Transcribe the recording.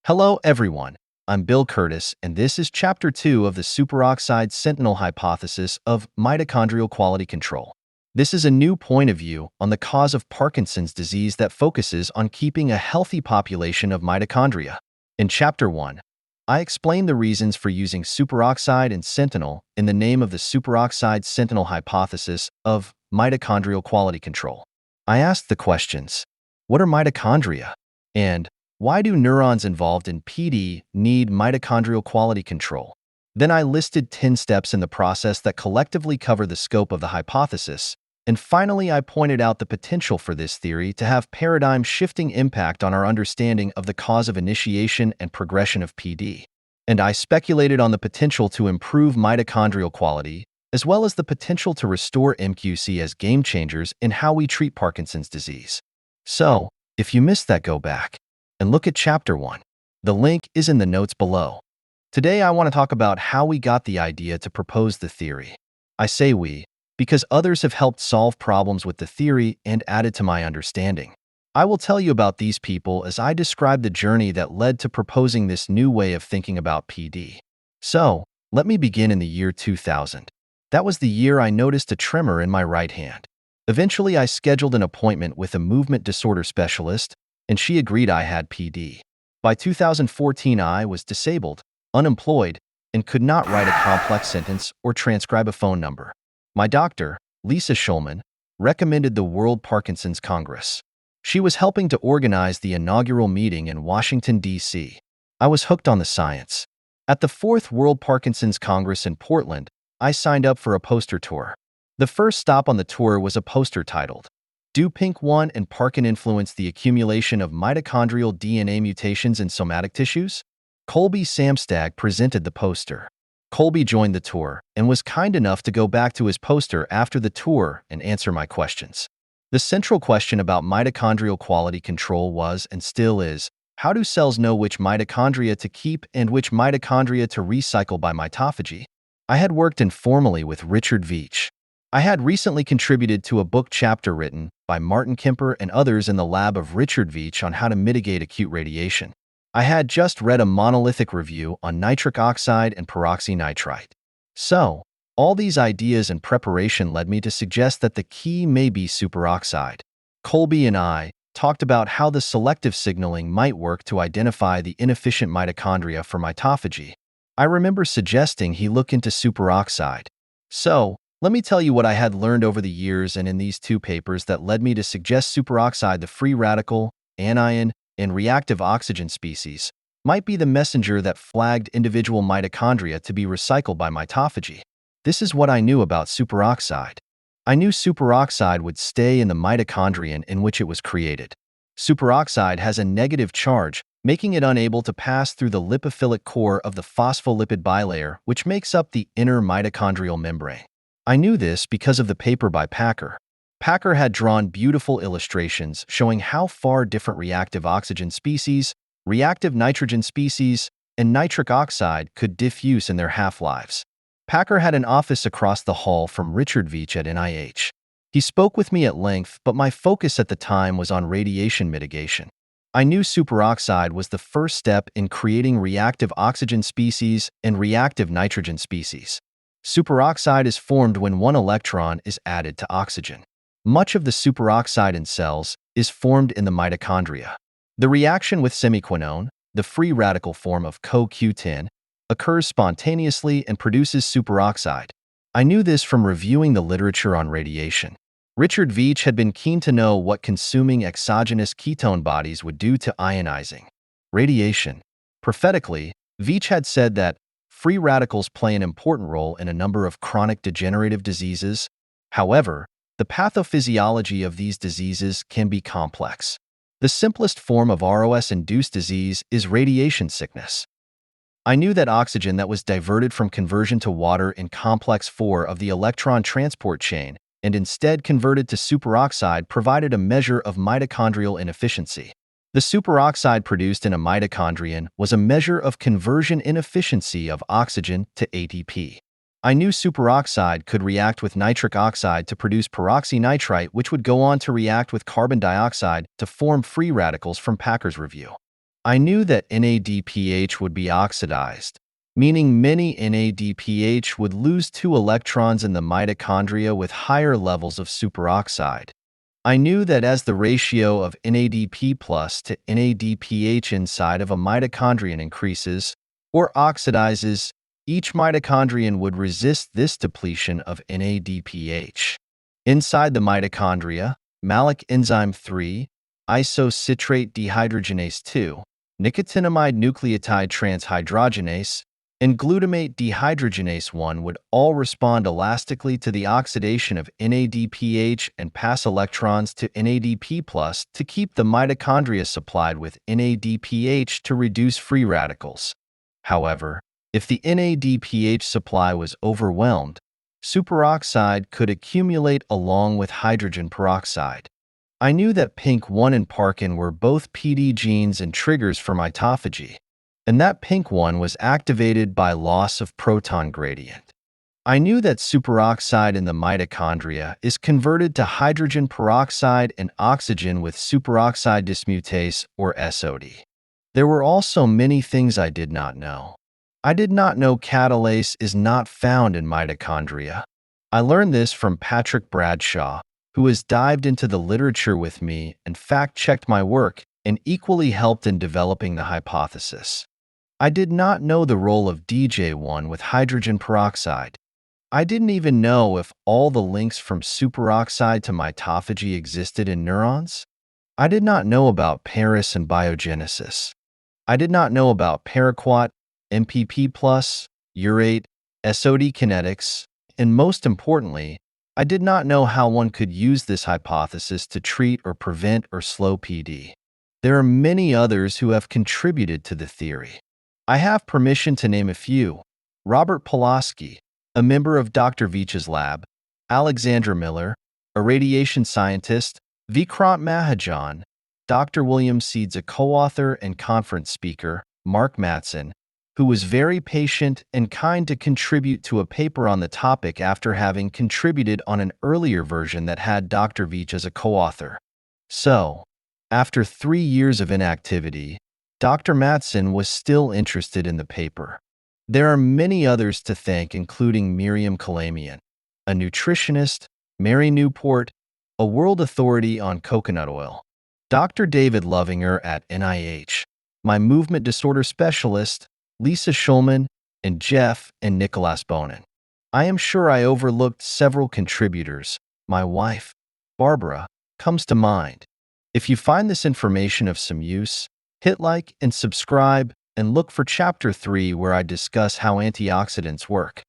Hello, everyone. I'm Bill Curtis, and this is Chapter 2 of the Superoxide Sentinel hypothesis of mitochondrial quality control. This is a new point of view on the cause of Parkinson's disease that focuses on keeping a healthy population of mitochondria. In Chapter 1, I explain the reasons for using superoxide and Sentinel in the name of the Superoxide Sentinel hypothesis of mitochondrial quality control. I asked the questions, what are mitochondria? And why do neurons involved in PD need mitochondrial quality control? Then I listed 10 steps in the process that collectively cover the scope of the hypothesis. And finally, I pointed out the potential for this theory to have paradigm-shifting impact on our understanding of the cause of initiation and progression of PD. And I speculated on the potential to improve mitochondrial quality, as well as the potential to restore MQC as game changers in how we treat Parkinson's disease. So, if you missed that, go back and look at Chapter 1. The link is in the notes below. Today I want to talk about how we got the idea to propose the theory. I say we, because others have helped solve problems with the theory and added to my understanding. I will tell you about these people as I describe the journey that led to proposing this new way of thinking about PD. So, let me begin in the year 2000. That was the year I noticed a tremor in my right hand. Eventually, I scheduled an appointment with a movement disorder specialist, and she agreed I had PD. By 2014, I was disabled, unemployed, and could not write a complex sentence or transcribe a phone number. My doctor, Lisa Schulman, recommended the World Parkinson's Congress. She was helping to organize the inaugural meeting in Washington, D.C. I was hooked on the science. At the 4th World Parkinson's Congress in Portland, I signed up for a poster tour. The first stop on the tour was a poster titled, Do PINK1 and Parkin Influence the Accumulation of Mitochondrial DNA Mutations in Somatic Tissues? Colby Samstag presented the poster. Colby joined the tour and was kind enough to go back to his poster after the tour and answer my questions. The central question about mitochondrial quality control was, and still is, how do cells know which mitochondria to keep and which mitochondria to recycle by mitophagy? I had worked informally with Richard Veech. I had recently contributed to a book chapter written by Martin Kemper and others in the lab of Richard Veech on how to mitigate acute radiation. I had just read a monolithic review on nitric oxide and peroxynitrite. So, all these ideas and preparation led me to suggest that the key may be superoxide. Colby and I talked about how the selective signaling might work to identify the inefficient mitochondria for mitophagy. I remember suggesting he look into superoxide. So, let me tell you what I had learned over the years and in these two papers that led me to suggest superoxide, the free radical, anion, and reactive oxygen species, might be the messenger that flagged individual mitochondria to be recycled by mitophagy. This is what I knew about superoxide. I knew superoxide would stay in the mitochondrion in which it was created. Superoxide has a negative charge, making it unable to pass through the lipophilic core of the phospholipid bilayer, which makes up the inner mitochondrial membrane. I knew this because of the paper by Packer. Packer had drawn beautiful illustrations showing how far different reactive oxygen species, reactive nitrogen species, and nitric oxide could diffuse in their half-lives. Packer had an office across the hall from Richard Veech at NIH. He spoke with me at length, but my focus at the time was on radiation mitigation. I knew superoxide was the first step in creating reactive oxygen species and reactive nitrogen species. Superoxide is formed when one electron is added to oxygen. Much of the superoxide in cells is formed in the mitochondria. The reaction with semiquinone, the free radical form of CoQ10, occurs spontaneously and produces superoxide. I knew this from reviewing the literature on radiation. Richard Veech had been keen to know what consuming exogenous ketone bodies would do to ionizing radiation. Prophetically, Veech had said that free radicals play an important role in a number of chronic degenerative diseases. However, the pathophysiology of these diseases can be complex. The simplest form of ROS-induced disease is radiation sickness. I knew that oxygen that was diverted from conversion to water in complex 4 of the electron transport chain and instead converted to superoxide provided a measure of mitochondrial inefficiency. The superoxide produced in a mitochondrion was a measure of conversion inefficiency of oxygen to ATP. I knew superoxide could react with nitric oxide to produce peroxynitrite, which would go on to react with carbon dioxide to form free radicals from Packer's review. I knew that NADPH would be oxidized, meaning many NADPH would lose 2 electrons in the mitochondria with higher levels of superoxide. I knew that as the ratio of NADP plus to NADPH inside of a mitochondrion increases or oxidizes, each mitochondrion would resist this depletion of NADPH. Inside the mitochondria, malic enzyme 3, isocitrate dehydrogenase 2, nicotinamide nucleotide transhydrogenase, and glutamate dehydrogenase 1 would all respond elastically to the oxidation of NADPH and pass electrons to NADP+ to keep the mitochondria supplied with NADPH to reduce free radicals. However, if the NADPH supply was overwhelmed, superoxide could accumulate along with hydrogen peroxide. I knew that PINK1 and Parkin were both PD genes and triggers for mitophagy, and that PINK1 was activated by loss of proton gradient. I knew that superoxide in the mitochondria is converted to hydrogen peroxide and oxygen with superoxide dismutase, or SOD. There were also many things I did not know. I did not know catalase is not found in mitochondria. I learned this from Patrick Bradshaw, who has dived into the literature with me and fact-checked my work and equally helped in developing the hypothesis. I did not know the role of DJ1 with hydrogen peroxide. I didn't even know if all the links from superoxide to mitophagy existed in neurons. I did not know about Paris and biogenesis. I did not know about paraquat, MPP+, urate, SOD kinetics, and most importantly, I did not know how one could use this hypothesis to treat or prevent or slow PD. There are many others who have contributed to the theory. I have permission to name a few: Robert Pulaski, a member of Dr. Veech's lab; Alexandra Miller, a radiation scientist; Vikrant Mahajan; Dr. William Seeds, a co-author and conference speaker; Mark Matson, who was very patient and kind to contribute to a paper on the topic after having contributed on an earlier version that had Dr. Veech as a co-author. So, after 3 years of inactivity, Dr. Matson was still interested in the paper. There are many others to thank, including Miriam Kalamian, a nutritionist; Mary Newport, a world authority on coconut oil; Dr. David Lovinger at NIH, my movement disorder specialist; Lisa Schulman, and Jeff and Nicholas Bonin. I am sure I overlooked several contributors. My wife, Barbara, comes to mind. If you find this information of some use, hit like and subscribe, and look for Chapter 3 where I discuss how antioxidants work.